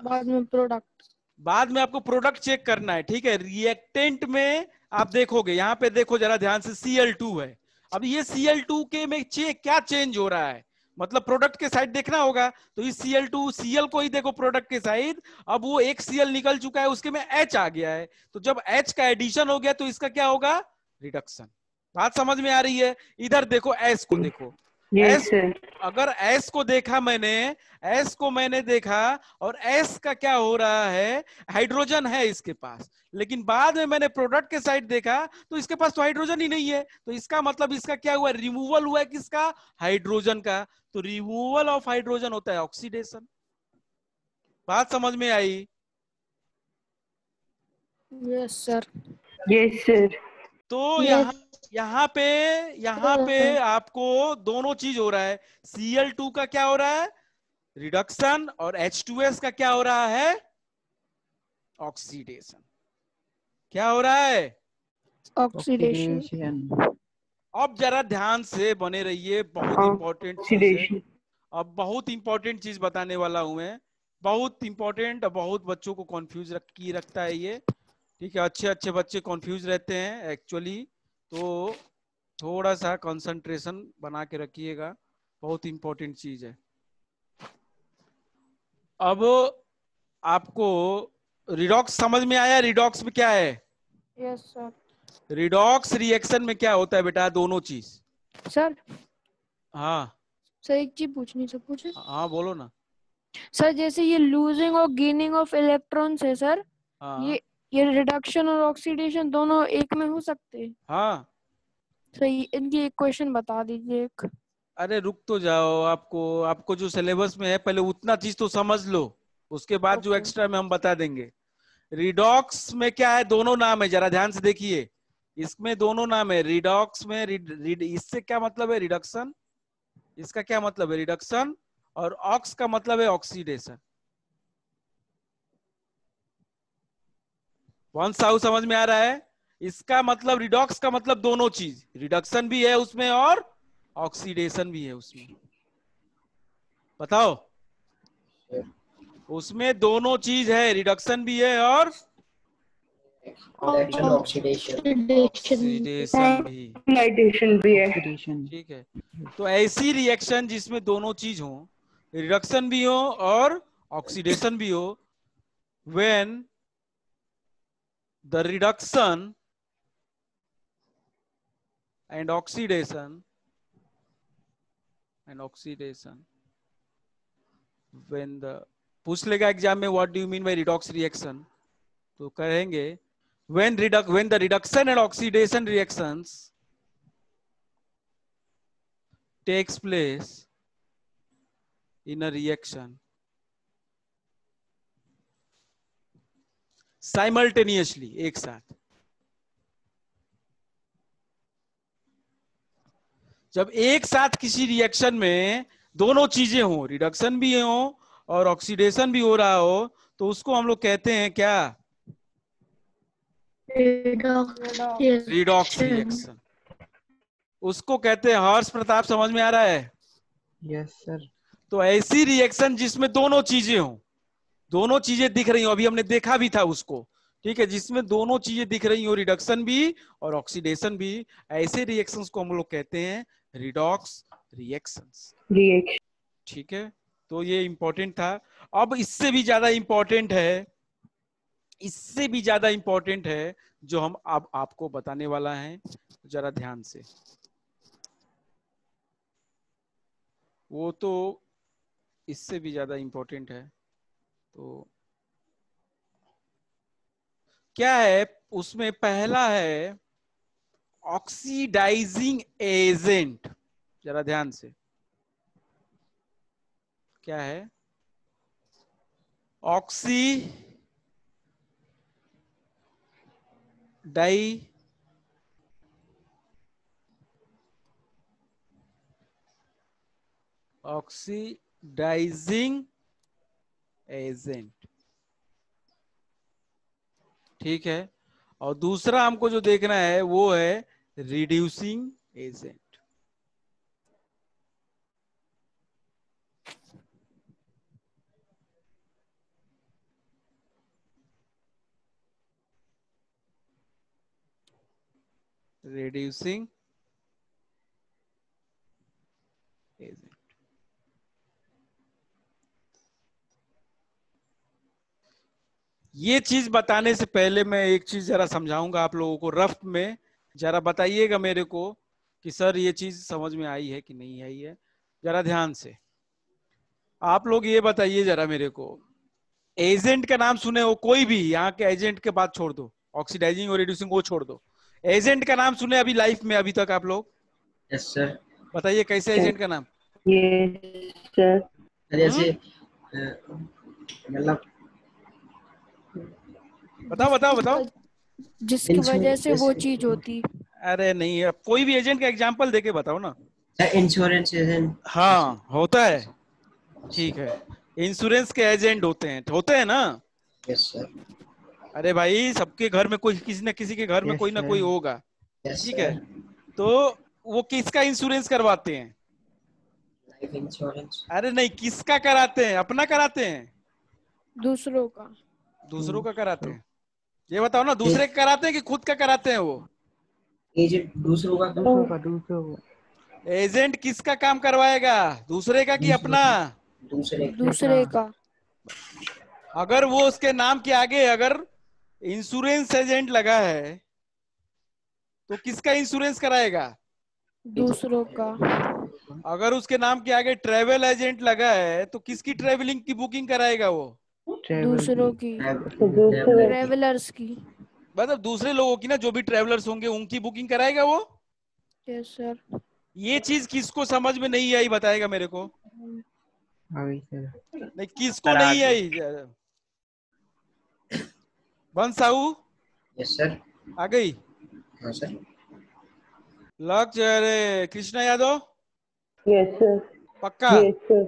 बाद में प्रोडक्ट, बाद में आपको प्रोडक्ट चेक करना है, ठीक है। रिएक्टेंट में आप देखोगे, यहाँ पे देखो जरा ध्यान से, Cl2 है। अब ये Cl2 के में क्या चेंज हो रहा है, मतलब प्रोडक्ट के साइड देखना होगा। तो इस Cl2 Cl को ही देखो प्रोडक्ट के साइड, अब वो एक Cl निकल चुका है, उसके में H आ गया है। तो जब H का एडिशन हो गया तो इसका क्या होगा, रिडक्शन। बात समझ में आ रही है? इधर देखो S को देखो, Yes, S sir. अगर S को देखा मैंने, S को मैंने देखा और S का क्या हो रहा है, हाइड्रोजन है इसके पास, लेकिन बाद में मैंने प्रोडक्ट के साइड देखा तो इसके पास तो हाइड्रोजन ही नहीं है। तो इसका मतलब इसका क्या हुआ, रिमूवल हुआ है किसका, हाइड्रोजन का। तो रिमूवल ऑफ हाइड्रोजन होता है ऑक्सीडेशन। बात समझ में आई? Yes sir. Yes, sir. तो Yes. यहाँ पे आपको दोनों चीज हो रहा है। Cl2 का क्या हो रहा है, रिडक्शन, और H2S का क्या हो रहा है, ऑक्सीडेशन। क्या हो रहा है, ऑक्सीडेशन। Oxidation. अब जरा ध्यान से बने रहिए, बहुत इंपॉर्टेंट चीज है। Oxidation. अब बहुत इंपॉर्टेंट चीज बताने वाला हूं मैं, बहुत इंपॉर्टेंट, बहुत बच्चों को कंफ्यूज रखता है ये, ठीक है। अच्छे अच्छे बच्चे कंफ्यूज रहते हैं एक्चुअली, तो थोड़ा सा कंसंट्रेशन बना के रखिएगा, बहुत इंपॉर्टेंट चीज है। अब आपको रिडॉक्स समझ में आया, रिडॉक्स में क्या है, यस सर। रिडॉक्स रिएक्शन में क्या होता है बेटा, दोनों चीज। सर हाँ सर एक चीज पूछनी, सर पूछे। हाँ बोलो ना। सर जैसे ये लूजिंग और गेनिंग ऑफ इलेक्ट्रॉन्स है सर, हाँ ये रिडक्शन और ऑक्सीडेशन दोनों एक में हो सकते हैं। हाँ, सर इनकी एक क्वेश्चन बता दीजिए एक। अरे रुक तो जाओ, आपको जो सिलेबस में है पहले उतना चीज तो समझ लो, उसके बाद जो Okay. एक्स्ट्रा में हम बता देंगे। रिडॉक्स में क्या है, दोनों नाम है, जरा ध्यान से देखिए, इसमें दोनों नाम है। रिडॉक्स में इससे क्या मतलब है, रिडक्शन, इसका क्या मतलब है, रिडक्शन, और ऑक्स का मतलब है ऑक्सीडेशन। वन साउ समझ में आ रहा है? इसका मतलब रिडॉक्स का मतलब दोनों चीज, रिडक्शन भी है उसमें और ऑक्सीडेशन भी है उसमें। बताओ, उसमें दोनों चीज है, रिडक्शन भी है और ऑक्सीडेशन ऑक्सीडेशन भी। Oxidation भी है. Oxidation. ठीक है, तो ऐसी रिएक्शन जिसमें दोनों चीज हो, रिडक्शन भी हो और ऑक्सीडेशन भी हो, when the reduction and oxidation when the, पूछ लेगा एग्जाम में what do you mean by redox reaction, तो कहेंगे when the reduction and oxidation reactions takes place in a reaction simultaneously, एक साथ। जब एक साथ किसी रिएक्शन में दोनों चीजें हो, रिडक्शन भी हो और ऑक्सीडेशन भी हो रहा हो, तो उसको हम लोग कहते हैं क्या? Redox reaction. उसको कहते हैं। हर्ष प्रताप, समझ में आ रहा है? Yes sir. तो ऐसी रिएक्शन जिसमें दोनों चीजें हो, दोनों चीजें दिख रही हो, अभी हमने देखा भी था उसको, ठीक है, जिसमें दोनों चीजें दिख रही हो, रिडक्शन भी और ऑक्सीडेशन भी, ऐसे रिएक्शंस को हम लोग कहते हैं रिडॉक्स रिएक्शंस। ठीक है, तो ये इंपॉर्टेंट था। अब इससे भी ज्यादा इंपॉर्टेंट है, इससे भी ज्यादा इंपॉर्टेंट है जो हम अब आपको बताने वाला है, जरा ध्यान से। वो तो इससे भी ज्यादा इंपॉर्टेंट है। तो क्या है उसमें? पहला है ऑक्सीडाइजिंग एजेंट। जरा ध्यान से, क्या है? ऑक्सीडाइजिंग एजेंट, ठीक है। और दूसरा हमको जो देखना है वो है रिड्यूसिंग एजेंट। रिड्यूसिंग एजेंट, ये चीज बताने से पहले मैं एक चीज जरा समझाऊंगा आप लोगों को रफ में। जरा बताइएगा मेरे को कि सर ये चीज समझ में आई है कि नहीं आई है। जरा ध्यान से आप लोग ये बताइए जरा मेरे को, एजेंट का नाम सुने हो कोई भी? यहाँ के एजेंट के बात छोड़ दो, ऑक्सीडाइजिंग और रिड्यूसिंग वो छोड़ दो। एजेंट का नाम सुने अभी लाइफ में अभी तक आप लोग? Yes sir. बताइए कैसे एजेंट का नाम? Yes sir. जैसे मतलब बताओ बताओ बताओ। जिसकी वजह से वो चीज होती। अरे नहीं, अब कोई भी एजेंट का एग्जांपल देके बताओ ना। Insurance agent. हाँ होता है, ठीक है। इंश्योरेंस के एजेंट होते हैं ना? Yes sir. अरे भाई सबके घर में कोई, किसी न किसी के घर में Yes, कोई ना sir. कोई होगा, यस ठीक है। सर। तो वो किसका इंश्योरेंस करवाते हैं? Life insurance. अरे नहीं, किसका कराते हैं? अपना कराते हैं? दूसरों का। दूसरों का कराते हैं? ये बताओ ना, दूसरे का कराते हैं कि खुद का कराते हैं? वो एजेंट दूसरों का। दूसरों का। एजेंट किसका काम करवाएगा? दूसरे का कि अपना? दूसरे का। अगर वो उसके नाम के आगे अगर इंश्योरेंस एजेंट लगा है तो किसका इंश्योरेंस कराएगा? दूसरों का। अगर उसके नाम के आगे ट्रेवल एजेंट लगा है तो किसकी ट्रेवलिंग की बुकिंग कराएगा वो? दूसरों की, दूसरे ट्रेवलर्स की। मतलब दूसरे लोगों की ना, जो भी ट्रेवलर्स होंगे उनकी बुकिंग कराएगा वो। Yes sir. ये चीज किसको समझ में नहीं आई बताएगा मेरे को? अभी सर। नहीं, किसको नहीं आई? बंद साहू यस सर। आ गई? हाँ सर। लक्ष्य, अरे कृष्णा यादव यस सर। पक्का? Yes sir.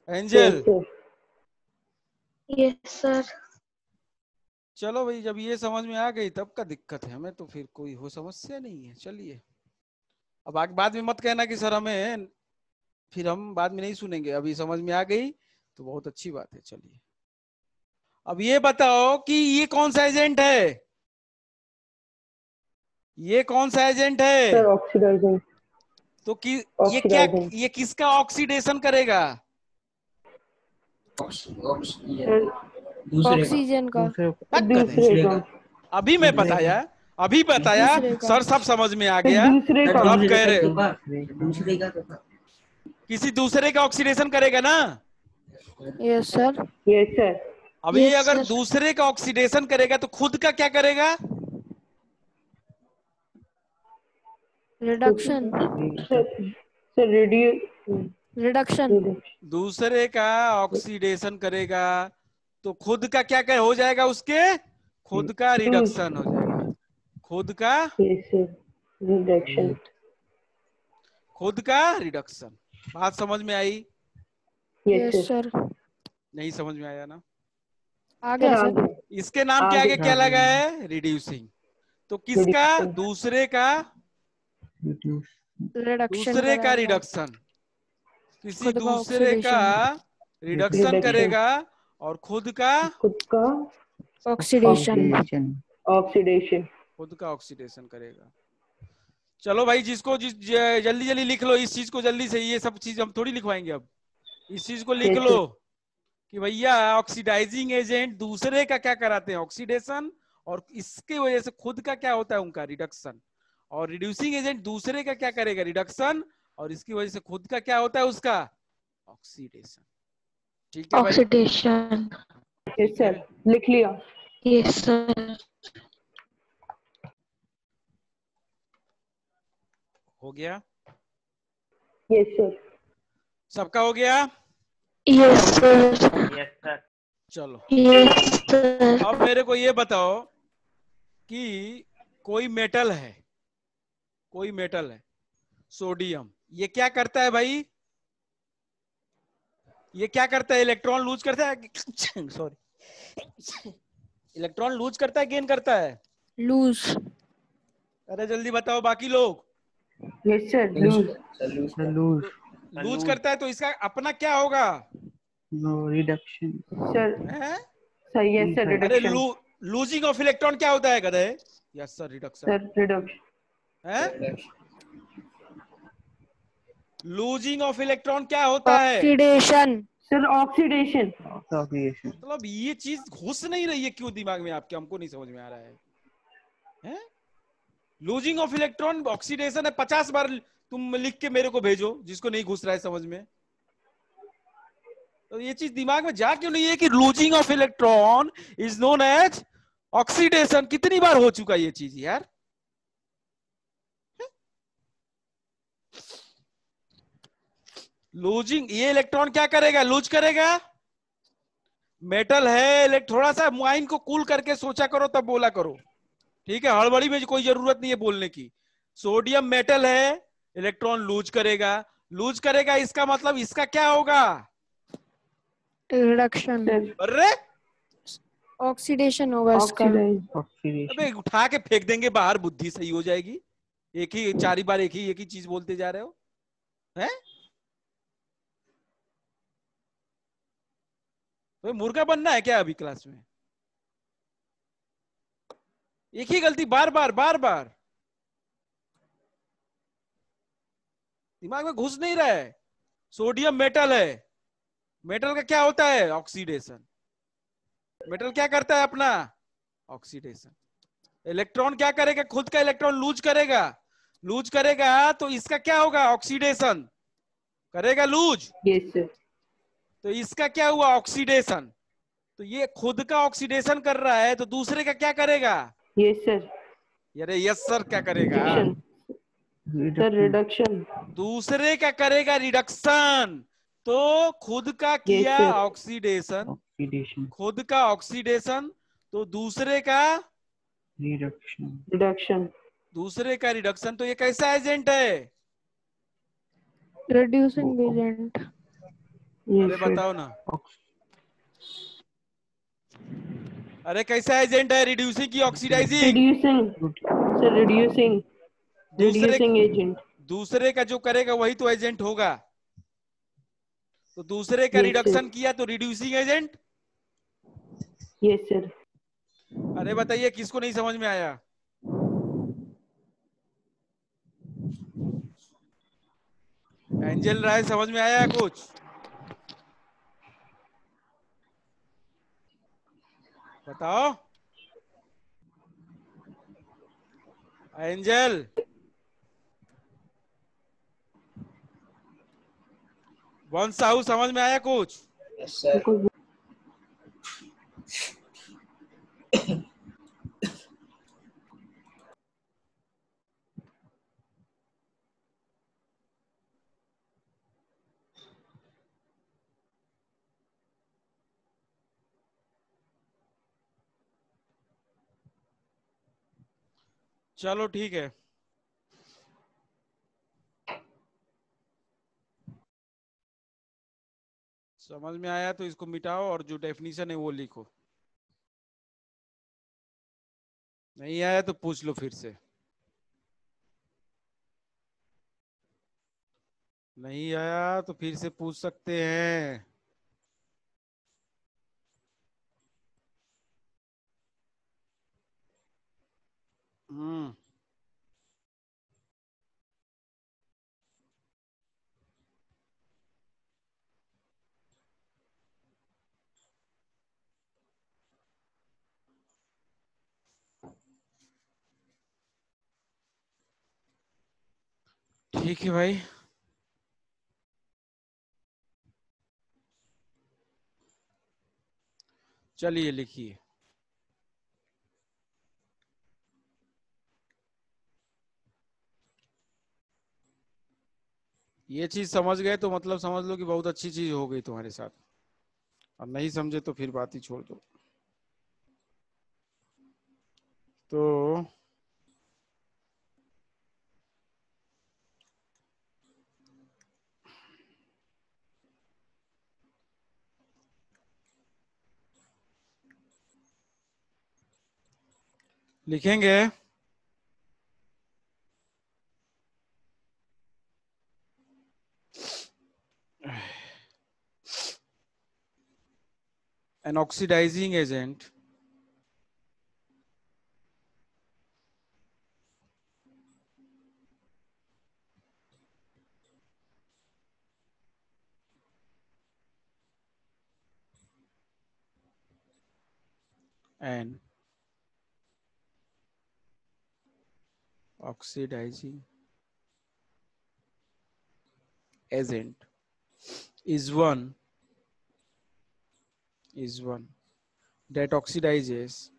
Angel? Yes sir. चलो भाई, जब ये समझ में आ गई तब का दिक्कत है, हमें तो फिर कोई हो समस्या नहीं है। चलिए, अब आगे बाद में मत कहना कि सर हमें, फिर हम बाद में नहीं सुनेंगे। अभी समझ में आ गई तो बहुत अच्छी बात है। चलिए, अब ये बताओ कि ये कौन सा एजेंट है? ये कौन सा एजेंट है? Sir oxidising. तो कि ये क्या, ये किसका ऑक्सीडेशन करेगा? ऑक्सीजन का। दूसरे का। अभी मैं बताया, अभी बताया सर, सब समझ में आ गया। दूसरे का। तो अब कह रहे दूसरे का तो किसी दूसरे का ऑक्सीडेशन करेगा ना? Yes sir. Yes sir. अब ये Yes, अगर sir. दूसरे का ऑक्सीडेशन करेगा तो खुद का क्या करेगा? रिडक्शन। Sir reduce. रिडक्शन। दूसरे का ऑक्सीडेशन करेगा तो खुद का क्या क्या हो जाएगा, उसके खुद का रिडक्शन हो जाएगा, खुद का रिडक्शन। खुद का रिडक्शन। बात समझ में आई? Yes sir. नहीं समझ में आया ना? आ गया सर। इसके नाम के आगे क्या लगा है? रिड्यूसिंग। तो किसका? दूसरे का रिडक्शन दूसरे का रिडक्शन, किसी खुद का दूसरे का रिडक्शन करेगा और खुद का ऑक्सीडेशन। ऑक्सीडेशन। खुद का ऑक्सीडेशन करेगा। चलो भाई, जिसको जल्दी जल्दी लिख लो इस चीज को जल्दी से, ये सब चीज हम थोड़ी लिखवाएंगे अब। इस चीज को लिख लो कि भैया ऑक्सीडाइजिंग एजेंट दूसरे का क्या कराते हैं? ऑक्सीडेशन, और इसके वजह से खुद का क्या होता है? उनका रिडक्शन। और रिड्यूसिंग एजेंट दूसरे का क्या करेगा? रिडक्शन, और इसकी वजह से खुद का क्या होता है? उसका ऑक्सीडेशन। ठीक है भाई? ऑक्सीडेशन। यस सर, लिख लिया। Yes sir. हो गया? Yes sir. सबका हो गया? Yes sir. Yes sir. चलो यस सर। अब मेरे को ये बताओ कि कोई मेटल है, कोई मेटल है सोडियम, ये क्या करता है भाई? ये क्या करता है? इलेक्ट्रॉन लूज करता है सॉरी, इलेक्ट्रॉन लूज करता है, गेन करता है? लूज। अरे जल्दी बताओ बाकी लोग। Yes sir, lose. Lose. Lose करता है, तो इसका अपना क्या होगा? No reduction. सर हैं? सही है सर, अरे रिडक्शन। लूजिंग ऑफ इलेक्ट्रॉन क्या होता है गधे? Yes sir, reduction. Sir reduction. हैं? लूजिंग ऑफ इलेक्ट्रॉन क्या होता है? ऑक्सीडेशन। Sir oxidation. ऑक्सीडेशन। मतलब ये चीज घुस नहीं रही है क्यों दिमाग में आपके? हमको नहीं समझ में आ रहा है। हैं? लूजिंग ऑफ इलेक्ट्रॉन ऑक्सीडेशन है, 50 बार तुम लिख के मेरे को भेजो जिसको नहीं घुस रहा है समझ में। तो ये चीज दिमाग में जा क्यों नहीं है कि losing of electron is known as oxidation? कितनी बार हो चुका ये चीज यार? लूजिंग, ये इलेक्ट्रॉन क्या करेगा? लूज करेगा। मेटल है, थोड़ा सा माइंड को कूल करके सोचा करो तब बोला करो, ठीक है? हड़बड़ी में कोई जरूरत नहीं है बोलने की। सोडियम मेटल है, इलेक्ट्रॉन लूज करेगा। लूज करेगा इसका मतलब इसका क्या होगा? रिडक्शन। अरे ऑक्सीडेशन होगा इसका। अबे उठा के फेंक देंगे बाहर, बुद्धि सही हो जाएगी। एक ही 4 बार एक ही चीज बोलते जा रहे हो हैं? तो मुर्गा बनना है क्या अभी क्लास में? एक ही गलती बार बार बार बार, दिमाग में घुस नहीं रहा है। सोडियम मेटल है, मेटल का क्या होता है? ऑक्सीडेशन। मेटल क्या करता है अपना? ऑक्सीडेशन। इलेक्ट्रॉन क्या करेगा? खुद का इलेक्ट्रॉन लूज करेगा। लूज करेगा तो इसका क्या होगा? ऑक्सीडेशन करेगा, लूज। Yes sir. तो इसका क्या हुआ? ऑक्सीडेशन। तो ये खुद का ऑक्सीडेशन कर रहा है, तो दूसरे का क्या करेगा? Yes sir. अरे यस सर क्या करेगा? Sir reduction. दूसरे का करेगा रिडक्शन। तो खुद का किया sir. Oxidation, oxidation. खुद का ऑक्सीडेशन, तो दूसरे का रिडक्शन। दूसरे का रिडक्शन। तो ये कैसा एजेंट है? Reducing agent. अरे बताओ ना, अरे कैसा एजेंट है? रिड्यूसिंग की oxidising? Reducing sir, reducing. Reducing agent. दूसरे का जो करेगा वही तो एजेंट होगा। तो दूसरे का Yes, रिडक्शन sir. किया तो रिड्यूसिंग एजेंट। Yes sir. अरे बताइए किसको नहीं समझ में आया? एंजल राय समझ में आया कुछ? बताओ एंजल। वन साहू समझ में आया कुछ? Yes sir. चलो ठीक है। समझ में आया तो इसको मिटाओ और जो डेफिनेशन है वो लिखो। नहीं आया तो पूछ लो फिर से। नहीं आया तो फिर से पूछ सकते हैं। हम्म। ठीक है भाई। चलिए लिखिए। ये चीज समझ गए तो मतलब समझ लो कि बहुत अच्छी चीज हो गई तुम्हारे साथ, और नहीं समझे तो फिर बात ही छोड़ दो। तो लिखेंगे an oxidizing agent and oxidizing agent is one that oxidizes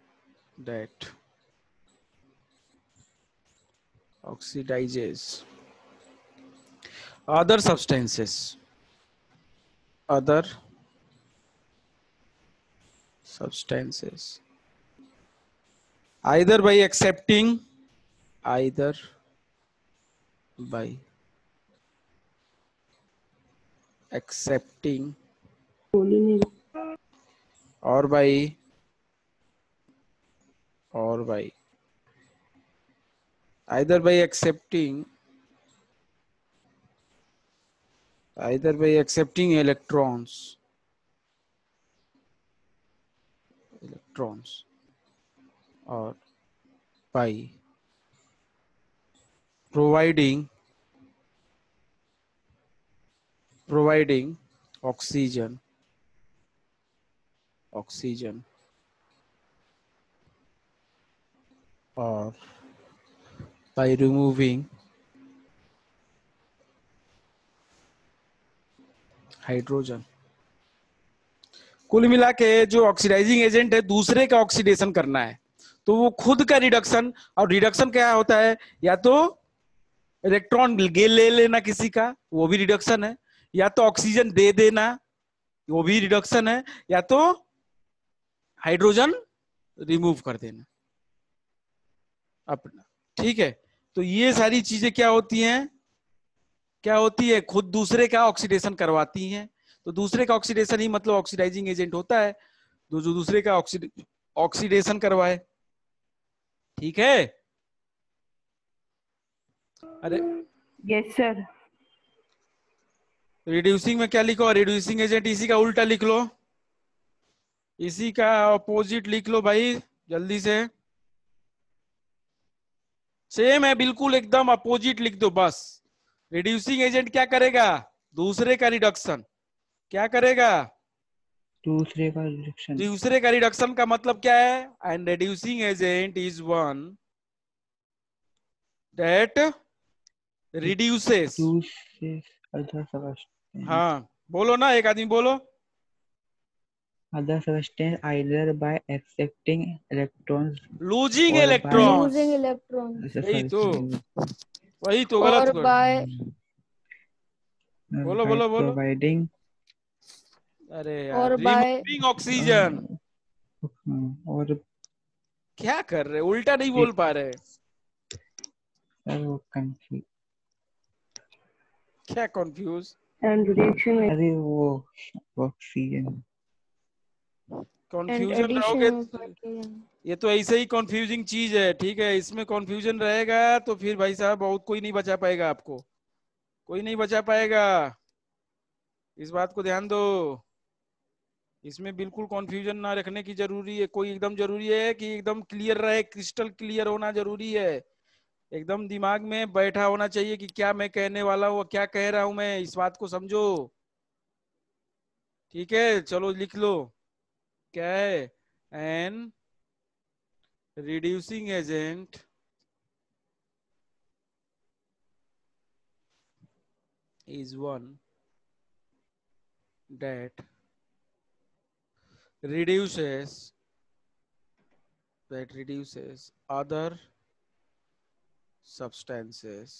other substances either by accepting or by either by accepting electrons or by providing oxygen or by removing hydrogen. कुल मिला के जो ऑक्सीडाइजिंग एजेंट है दूसरे का oxidation करना है, तो वो खुद का रिडक्शन, और रिडक्शन क्या होता है, या तो इलेक्ट्रॉन ले लेना किसी का, वो भी रिडक्शन है, या तो ऑक्सीजन दे देना, वो भी रिडक्शन है, या तो हाइड्रोजन रिमूव कर देना अपना। ठीक है, तो ये सारी चीजें क्या होती हैं, खुद दूसरे का ऑक्सीडेशन करवाती हैं। तो दूसरे का ऑक्सीडेशन ही मतलब ऑक्सीडाइजिंग एजेंट होता है, जो दूसरे का ऑक्सीडेशन करवाए। ठीक है। अरे यस सर। रिड्यूसिंग में क्या लिखो, रिड्यूसिंग एजेंट इसी का उल्टा लिख लो, इसी का अपोजिट लिख लो भाई, जल्दी से। सेम है बिल्कुल, एकदम अपोजिट लिख दो बस। रिड्यूसिंग एजेंट क्या करेगा, दूसरे का रिडक्शन। क्या करेगा, दूसरे का रिडक्शन। दूसरे का रिडक्शन का मतलब क्या है, and reducing agent is one that reduces other substance, हाँ बोलो ना, एक आदमी बोलो। other substance either by accepting electrons losing or electrons, losing electrons वही तो गलत or कर। by बोलो बोलो बोलो। providing अरे or यार, by रिमूविंग ऑक्सीजन। और क्या कर रहे, उल्टा नहीं बोल पा रहे। सर वो कंफ्यूज, क्या कंफ्यूज? एंड रिएक्शन अरे वो ऑक्सीजन, एंड कंफ्यूजन एडिशन रहोगे ऑफ हाइड्रोजन। ये तो ऐसे ही कंफ्यूजिंग चीज है, ठीक है। इसमें कंफ्यूजन रहेगा तो फिर भाई साहब बहुत कोई नहीं बचा पाएगा आपको, कोई नहीं बचा पाएगा, इस बात को ध्यान दो। इसमें बिल्कुल कंफ्यूजन ना रखने की जरूरी है, कोई एकदम जरूरी है कि एकदम क्लियर रहे, क्रिस्टल क्लियर होना जरूरी है, एकदम दिमाग में बैठा होना चाहिए कि क्या मैं कहने वाला हूँ, क्या कह रहा हूं मैं, इस बात को समझो। ठीक है, चलो लिख लो। क्या है? An reducing agent is one that reduces other substances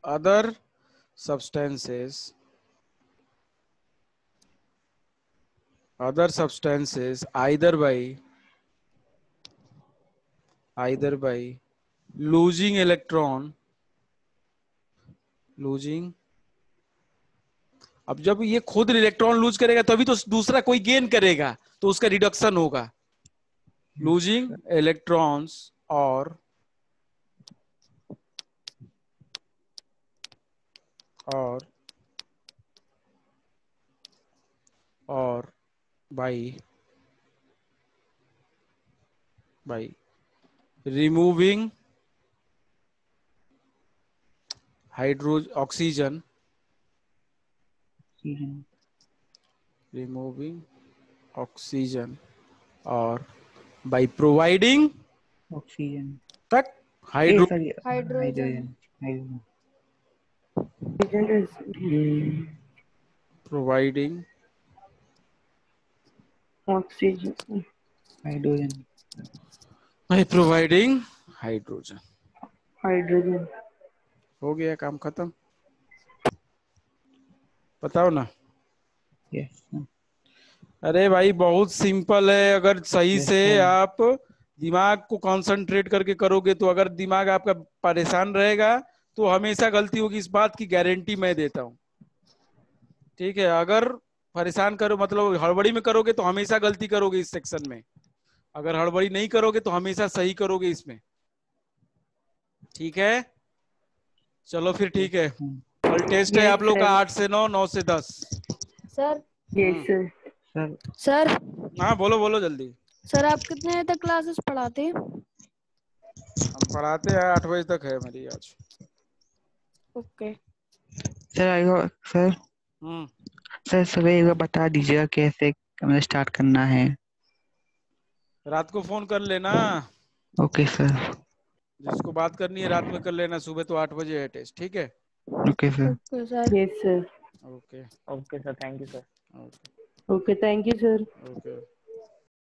other substances either by losing अब जब ये खुद इलेक्ट्रॉन लूज करेगा तभी तो दूसरा कोई गेन करेगा, तो उसका रिडक्शन होगा। लूजिंग इलेक्ट्रॉन्स और by removing oxygen or by providing oxygen, तक sorry hydrogen. Hydrogen, providing oxygen hydrogen, hydrogen. Hydrogen. हो गया काम खत्म। बताओ ना। यस अरे भाई बहुत सिंपल है, अगर सही Yes, से sir. आप दिमाग को कंसंट्रेट करके करोगे तो। अगर दिमाग आपका परेशान रहेगा तो हमेशा गलती होगी, इस बात की गारंटी मैं देता हूँ। ठीक है, अगर परेशान करो मतलब हड़बड़ी में करोगे तो हमेशा गलती करोगे इस सेक्शन में, अगर हड़बड़ी नहीं करोगे तो हमेशा सही करोगे इसमें। ठीक है, चलो फिर ठीक है। कल टेस्ट है Yes, आप लोग का sir. 8 से 9, 9 से 10। Sir Yes, sir. Sir sir हाँ बोलो बोलो जल्दी। सर आप कितने तक क्लासेस पढ़ाते हैं? हम पढ़ाते हैं 8 बजे तक है मेरी आज। ओके सर आएगा सर, सर सुबह एक बार बता दीजिएगा कैसे हमें स्टार्ट करना है। रात को फोन कर लेना, ओके सर, जिसको बात करनी है रात में कर लेना, सुबह तो 8 बजे है टेस्ट। ठीक है, okay sir, okay sir. Yes, sir. Okay okay sir, thank you sir. Okay Okay, thank you, sir. Okay.